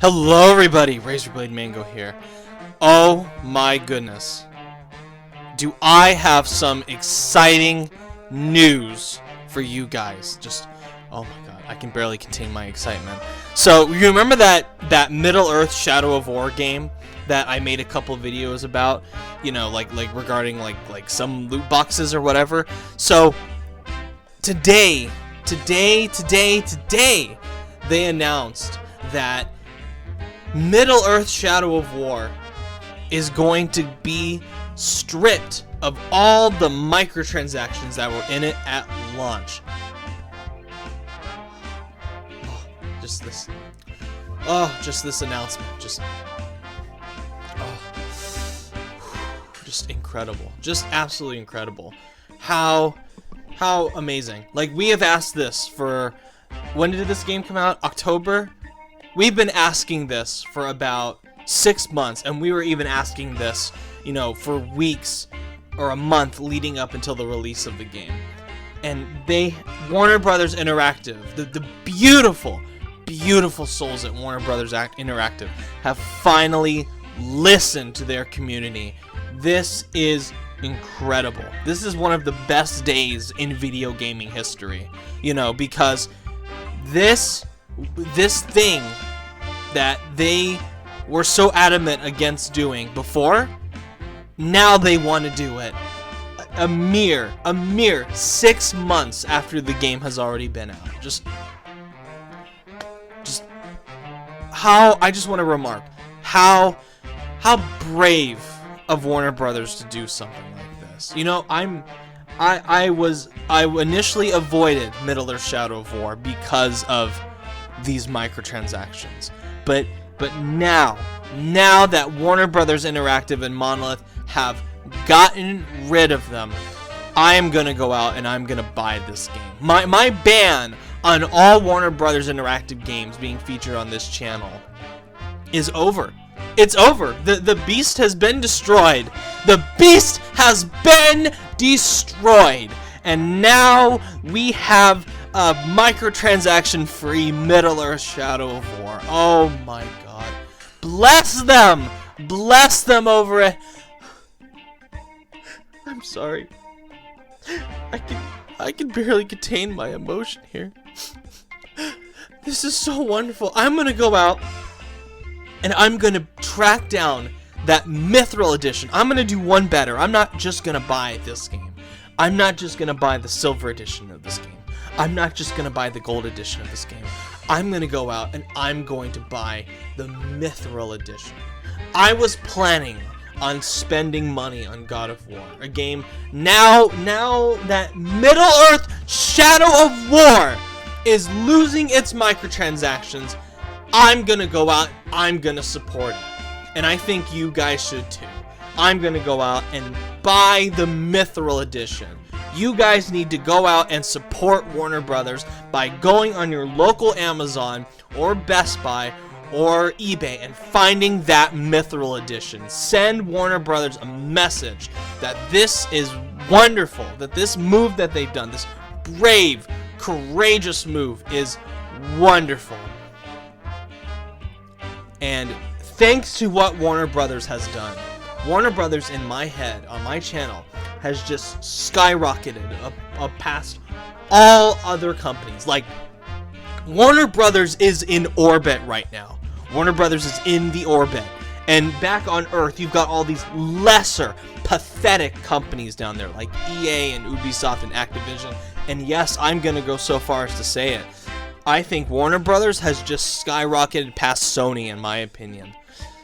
Hello everybody, Razorblade Mango here. Oh my goodness. Do I have some exciting news for you guys. Oh my god, I can barely contain my excitement. So, you remember that Middle-earth Shadow of War game that I made a couple videos about? You know, like regarding like some loot boxes or whatever? So, today, they announced that Middle-earth Shadow of War is going to be stripped of all the microtransactions that were in it at launch. Just this announcement. Just incredible. Just absolutely incredible. How amazing. Like, we have asked this for, when did this game come out? October? We've been asking this for about 6 months, and we were even asking this, you know, for weeks or a month leading up until the release of the game. And Warner Brothers Interactive, the beautiful souls at Warner Brothers Interactive have finally listened to their community. This is incredible. This is one of the best days in video gaming history, you know, because this thing that they were so adamant against doing before, now they want to do it a mere 6 months after the game has already been out. I just want to remark how brave of Warner Brothers to do something like this. You know, I initially avoided Middle-earth Shadow of War because of these microtransactions, but now that Warner Brothers Interactive and Monolith have gotten rid of them, I am gonna go out and I'm gonna buy this game. My ban on all Warner Brothers Interactive games being featured on this channel is over. It's over. The beast has been destroyed. The beast has been destroyed. And now we have a microtransaction-free Middle-earth Shadow of War. Oh my god. Bless them! Bless them over it. I'm sorry. I can barely contain my emotion here. This is so wonderful. I'm gonna go out and I'm gonna track down that Mithril edition. I'm gonna do one better. I'm not just gonna buy this game. I'm not just gonna buy the silver edition of this game. I'm not just gonna buy the gold edition of this game. I'm gonna go out and I'm going to buy the Mithril edition. I was planning on spending money on God of War, a game now that Middle-earth Shadow of War is losing its microtransactions. I'm gonna go out, I'm gonna support it. And I think you guys should too. I'm gonna go out and buy the Mithril edition. You guys need to go out and support Warner Brothers by going on your local Amazon or Best Buy or eBay and finding that Mithril edition. Send Warner Brothers a message that this is wonderful, that this move that they've done, this brave, courageous move is wonderful. And thanks to what Warner Brothers has done, Warner Brothers in my head, on my channel, has just skyrocketed up past all other companies. Like, Warner Brothers is in orbit right now. Warner Brothers is in the orbit. And back on Earth, you've got all these lesser, pathetic companies down there, like EA and Ubisoft and Activision. And yes, I'm gonna go so far as to say it. I think Warner Brothers has just skyrocketed past Sony, in my opinion.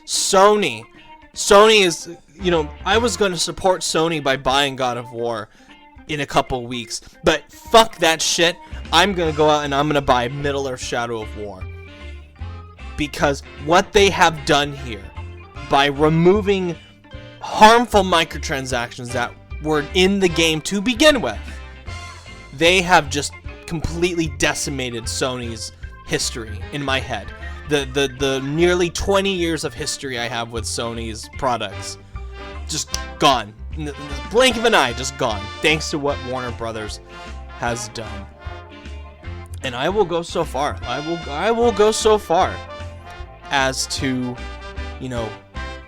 Sony is, you know, I was going to support Sony by buying God of War in a couple weeks, but fuck that shit. I'm going to go out and I'm going to buy Middle-earth Shadow of War. Because what they have done here, by removing harmful microtransactions that were in the game to begin with, they have just completely decimated Sony's history in my head. The nearly 20 years of history I have with Sony's products, just gone. In the blink of an eye, just gone. Thanks to what Warner Brothers has done. And I will go so far. I will go so far as to,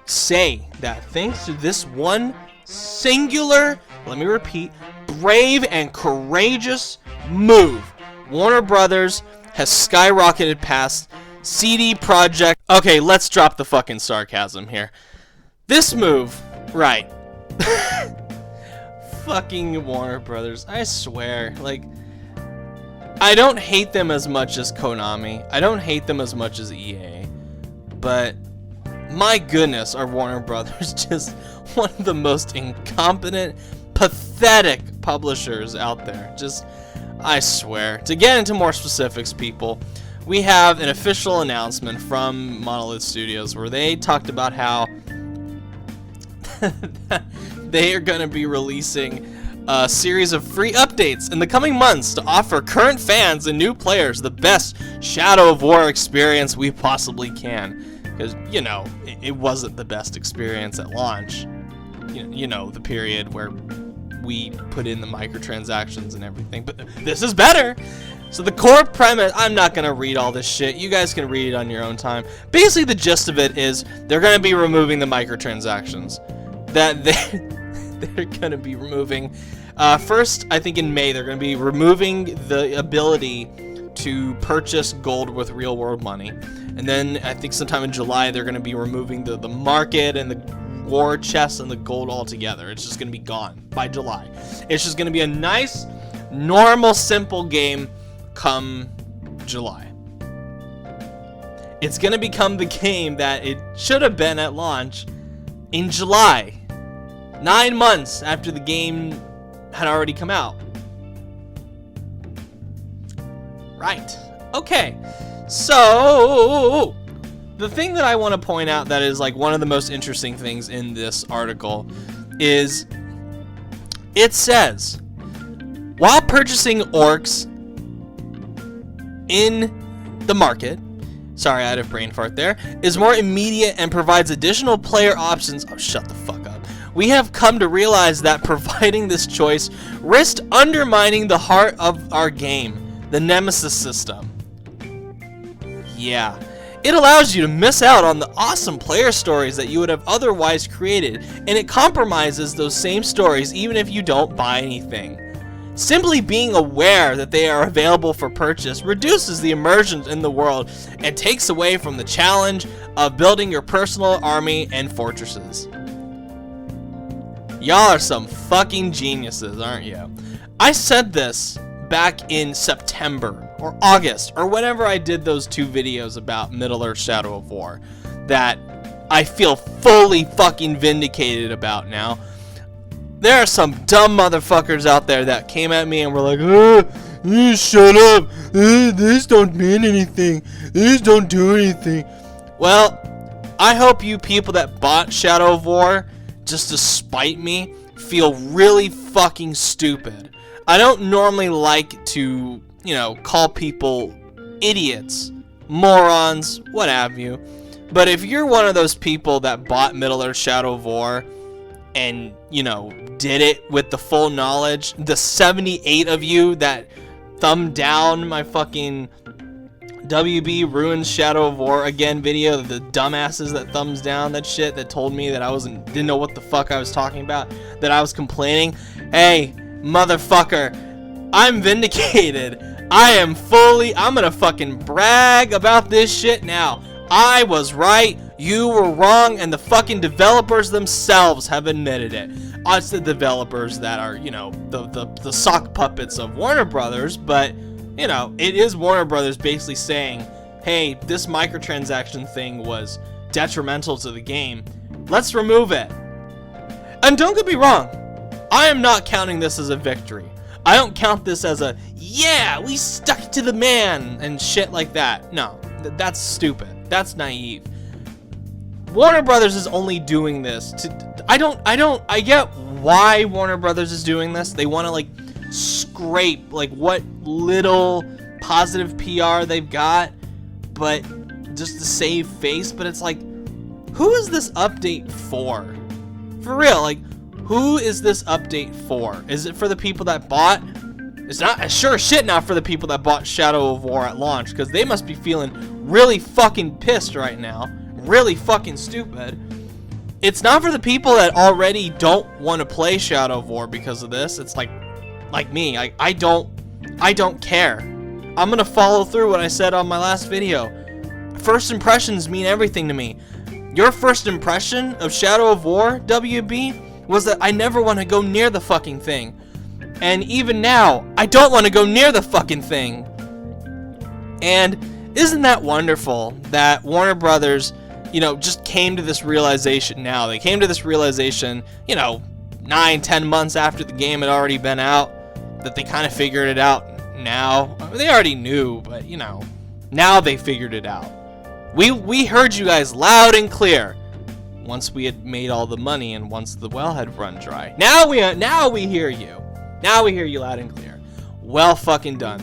say that thanks to this one singular, let me repeat, brave and courageous move, Warner Brothers has skyrocketed past CD Projekt. Okay, let's drop the fucking sarcasm here. This move, right. Fucking Warner Brothers, I swear, like, I don't hate them as much as Konami. I don't hate them as much as EA. But my goodness, are Warner Brothers just one of the most incompetent, pathetic publishers out there. Just, I swear. To get into more specifics, people, we have an official announcement from Monolith Studios where they talked about how they are going to be releasing a series of free updates in the coming months to offer current fans and new players the best Shadow of War experience we possibly can. Because, it wasn't the best experience at launch. The period where we put in the microtransactions and everything. But this is better! So the core premise, I'm not going to read all this shit. You guys can read it on your own time. Basically, the gist of it is they're going to be removing the microtransactions. That they're going to be removing. First, I think in May, they're going to be removing the ability to purchase gold with real-world money. And then I think sometime in July, they're going to be removing the market and the war chests and the gold altogether. It's just going to be gone by July. It's just going to be a nice, normal, simple game come July. It's going to become the game that it should have been at launch in July. 9 months after the game had already come out. Right. Okay. So, the thing that I want to point out that is like one of the most interesting things in this article is it says, while purchasing orcs in the market, sorry, I had a brain fart there, is more immediate and provides additional player options. Oh, shut the fuck up. We have come to realize that providing this choice risked undermining the heart of our game, the Nemesis system. Yeah. It allows you to miss out on the awesome player stories that you would have otherwise created, and it compromises those same stories even if you don't buy anything. Simply being aware that they are available for purchase reduces the immersion in the world and takes away from the challenge of building your personal army and fortresses. Y'all are some fucking geniuses, aren't you? I said this back in September or August or whenever I did those 2 videos about Middle-earth Shadow of War that I feel fully fucking vindicated about now. There are some dumb motherfuckers out there that came at me and were like, shut up, these don't mean anything, these don't do anything. Well, I hope you people that bought Shadow of War just to spite me feel really fucking stupid. I don't normally like to, call people idiots, morons, what have you. But if you're one of those people that bought Middle-earth Shadow of War and, did it with the full knowledge, the 78 of you that thumbed down my fucking WB Ruins Shadow of War Again video, the dumbasses that thumbs down that shit, that told me that I didn't know what the fuck I was talking about, that I was complaining. Hey, motherfucker, I'm vindicated. I'm gonna fucking brag about this shit now. I was right, you were wrong, and the fucking developers themselves have admitted it. It's the developers that are, the sock puppets of Warner Brothers, but, it is Warner Brothers basically saying, hey, this microtransaction thing was detrimental to the game. Let's remove it. And don't get me wrong, I am not counting this as a victory. I don't count this as a, yeah, we stuck to the man and shit like that. No, that's stupid. That's naive. Warner Brothers is only doing this to, I get why Warner Brothers is doing this. They want to scrape what little positive PR they've got, but just to save face. But it's who is this update for? For real, who is this update for? Is it for the people that bought It's not sure as shit not for the people that bought Shadow of War at launch, because they must be feeling really fucking pissed right now, really fucking stupid. It's not for the people that already don't want to play Shadow of War because of this. It's like me. I don't care. I'm gonna follow through what I said on my last video. First impressions mean everything to me. Your first impression of Shadow of War, WB, was that I never want to go near the fucking thing. And even now, I don't want to go near the fucking thing. And isn't that wonderful that Warner Brothers, you know, just came to this realization now. They came to this realization, you know, 9-10 months after the game had already been out, that they kind of figured it out now. I mean, they already knew, but, you know, now they figured it out. We heard you guys loud and clear once we had made all the money and once the well had run dry. Now we hear you. Now we hear you loud and clear. Well fucking done,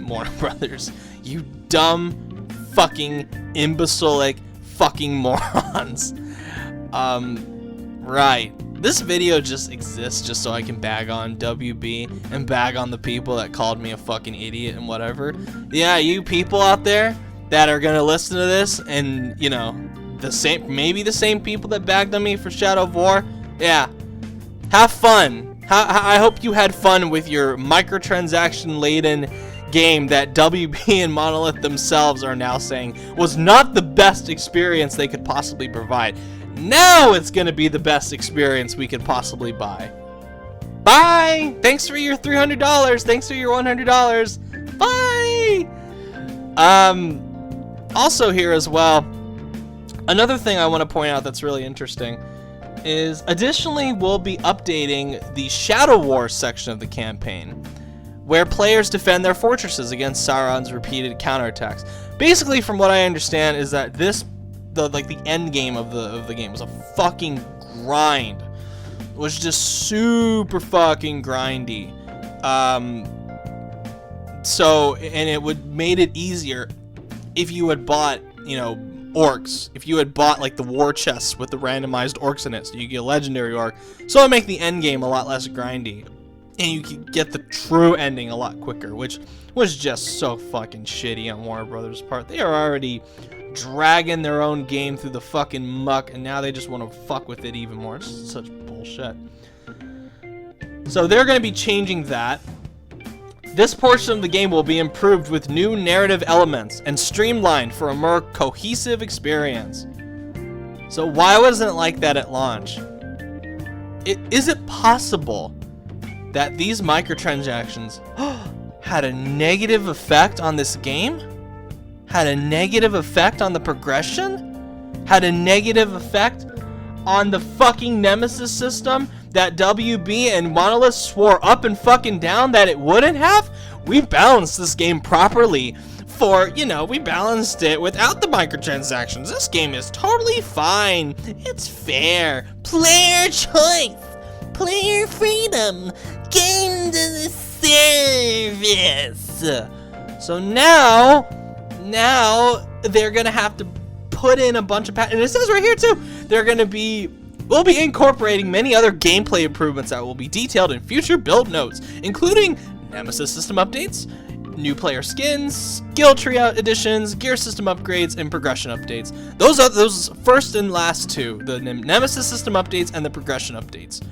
Warner Brothers. You dumb fucking imbecilic fucking morons. Right. This video just exists just so I can bag on WB and bag on the people that called me a fucking idiot and whatever. Yeah, you people out there that are gonna listen to this and, you know, maybe the same people that bagged on me for Shadow of War. Yeah. Have fun. I hope you had fun with your microtransaction-laden game that WB and Monolith themselves are now saying was not the best experience they could possibly provide. Now it's going to be the best experience we could possibly buy. Bye! Thanks for your $300. Thanks for your $100. Bye! Also here as well, another thing I want to point out that's really interesting is additionally we'll be updating the Shadow Wars section of the campaign, where players defend their fortresses against Sauron's repeated counterattacks. Basically, from what I understand, is that the end game of the game was a fucking grind. It was just super fucking grindy. And it would made it easier if you had bought, you know, orcs. If you had bought like the war chests with the randomized orcs in it, so you get a legendary orc. So it would make the end game a lot less grindy, and you could get the true ending a lot quicker, which was just so fucking shitty on Warner Brothers' part. They are already dragging their own game through the fucking muck, and now they just want to fuck with it even more. It's such bullshit. So they're going to be changing that. This portion of the game will be improved with new narrative elements and streamlined for a more cohesive experience. So why wasn't it like that at launch? Is it possible that these microtransactions had a negative effect on this game? Had a negative effect on the progression? Had a negative effect on the fucking Nemesis system that WB and Monolith swore up and fucking down that it wouldn't have? We balanced this game properly for, you know, we balanced it without the microtransactions. This game is totally fine. It's fair. Player choice. Player freedom. Game to the service. So now they're gonna have to put in a bunch of patterns, and it says right here too, we'll be incorporating many other gameplay improvements that will be detailed in future build notes, including Nemesis system updates, new player skins, skill tree additions, gear system upgrades, and progression updates. Those are those first and last two, the Nemesis system updates and the progression updates.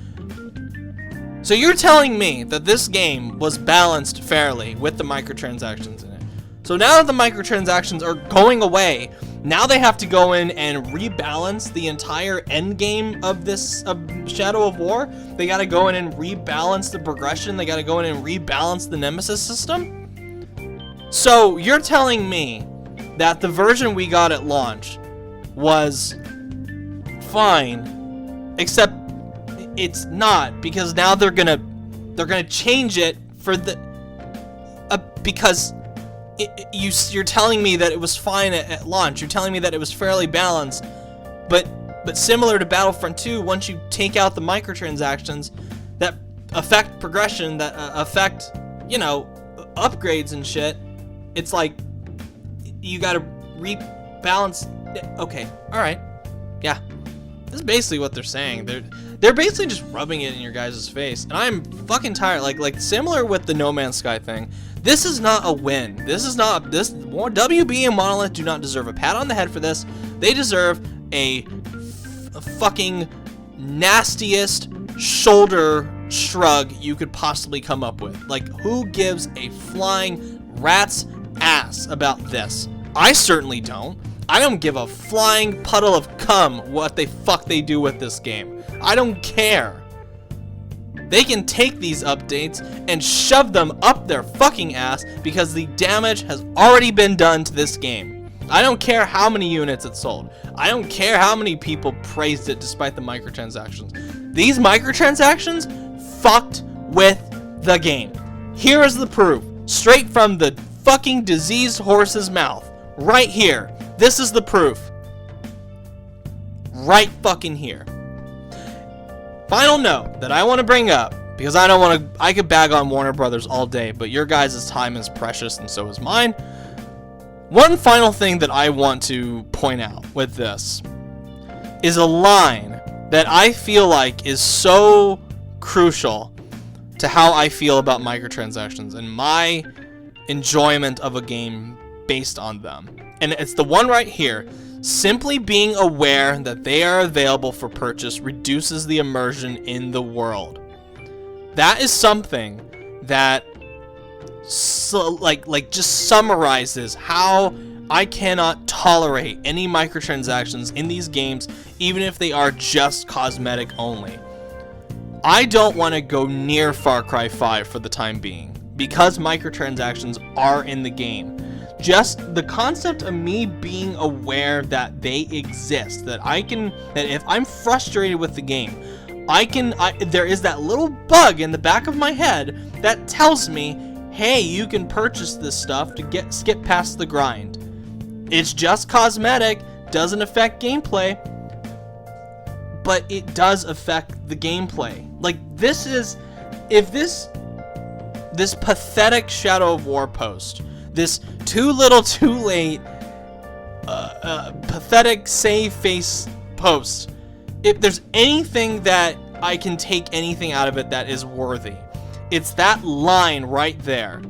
So you're telling me that this game was balanced fairly with the microtransactions in it. So now that the microtransactions are going away, now they have to go in and rebalance the entire end game of this Shadow of War. They got to go in and rebalance the progression. They got to go in and rebalance the Nemesis system. So you're telling me that the version we got at launch was fine, except it's not, because now they're gonna change it for the because you're telling me that it was fine at launch. You're telling me that it was fairly balanced, but similar to Battlefront 2, once you take out the microtransactions that affect progression, that affect, you know, upgrades and shit, it's like you gotta rebalance. Okay, all right, yeah. This is basically what they're saying. They're basically just rubbing it in your guys' face, and I'm fucking tired. Like similar with the No Man's Sky thing. This is not a win. This is not WB and Monolith do not deserve a pat on the head for this. They deserve a fucking nastiest shoulder shrug you could possibly come up with. Like, who gives a flying rat's ass about this? I certainly don't. I don't give a flying puddle of cum what the fuck they do with this game. I don't care. They can take these updates and shove them up their fucking ass because the damage has already been done to this game. I don't care how many units it sold. I don't care how many people praised it despite the microtransactions. These microtransactions fucked with the game. Here is the proof, straight from the fucking diseased horse's mouth. Right here. This is the proof. Right fucking here. Final note that I want to bring up, because I don't want to, I could bag on Warner Brothers all day, but your guys' time is precious and so is mine. One final thing that I want to point out with this is a line that I feel like is so crucial to how I feel about microtransactions and my enjoyment of a game based on them. And it's the one right here. Simply being aware that they are available for purchase reduces the immersion in the world. That is something that just summarizes how I cannot tolerate any microtransactions in these games, even if they are just cosmetic only. I don't want to go near Far Cry 5 for the time being, because microtransactions are in the game. Just the concept of me being aware that they exist, that if I'm frustrated with the game, there is that little bug in the back of my head that tells me, hey, you can purchase this stuff to skip past the grind. It's just cosmetic, doesn't affect gameplay, but it does affect the gameplay. Like, if this pathetic Shadow of War post, this too little too late pathetic save face post, if there's anything that I can take anything out of it that is worthy, it's that line right there.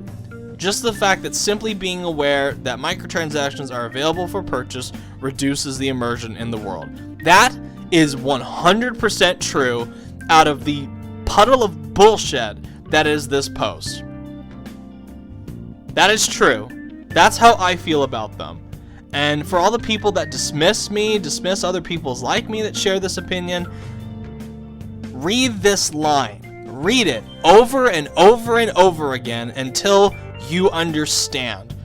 Just the fact that simply being aware that microtransactions are available for purchase reduces the immersion in the world. That is 100% true out of the puddle of bullshit that is this post. That is true. That's how I feel about them. And for all the people that dismiss me, dismiss other people's like me that share this opinion, read this line. Read it over and over and over again until you understand.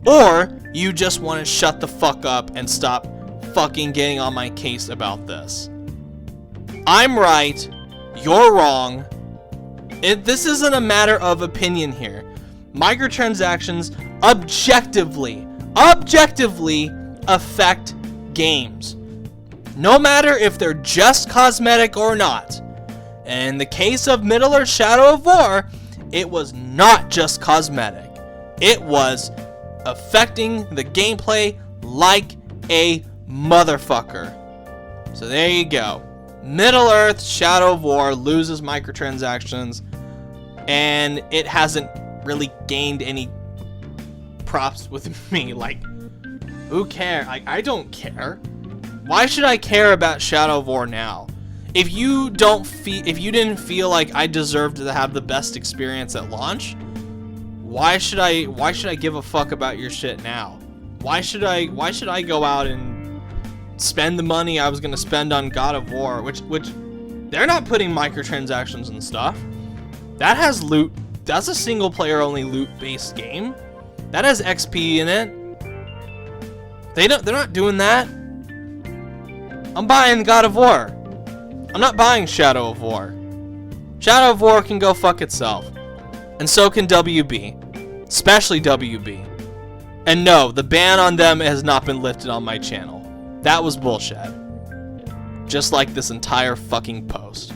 Or you just want to shut the fuck up and stop fucking getting on my case about this. I'm right. You're wrong. This isn't a matter of opinion here. Microtransactions objectively affect games. No matter if they're just cosmetic or not. And in the case of Middle-earth Shadow of War, it was not just cosmetic. It was affecting the gameplay like a motherfucker. So there you go. Middle-earth Shadow of War loses microtransactions, and it hasn't really gained any props with me. Like, who cares? Like, I don't care. Why should I care about Shadow of War now? If you didn't feel like I deserved to have the best experience at launch, why should I give a fuck about your shit now? Why should I go out and spend the money I was gonna spend on God of War, which they're not putting microtransactions and stuff. That has loot. That's a single player only loot based game. That has XP in it. They're not doing that. I'm buying God of War. I'm not buying Shadow of War. Shadow of War can go fuck itself. And so can WB. Especially WB. And no, the ban on them has not been lifted on my channel. That was bullshit. Just like this entire fucking post.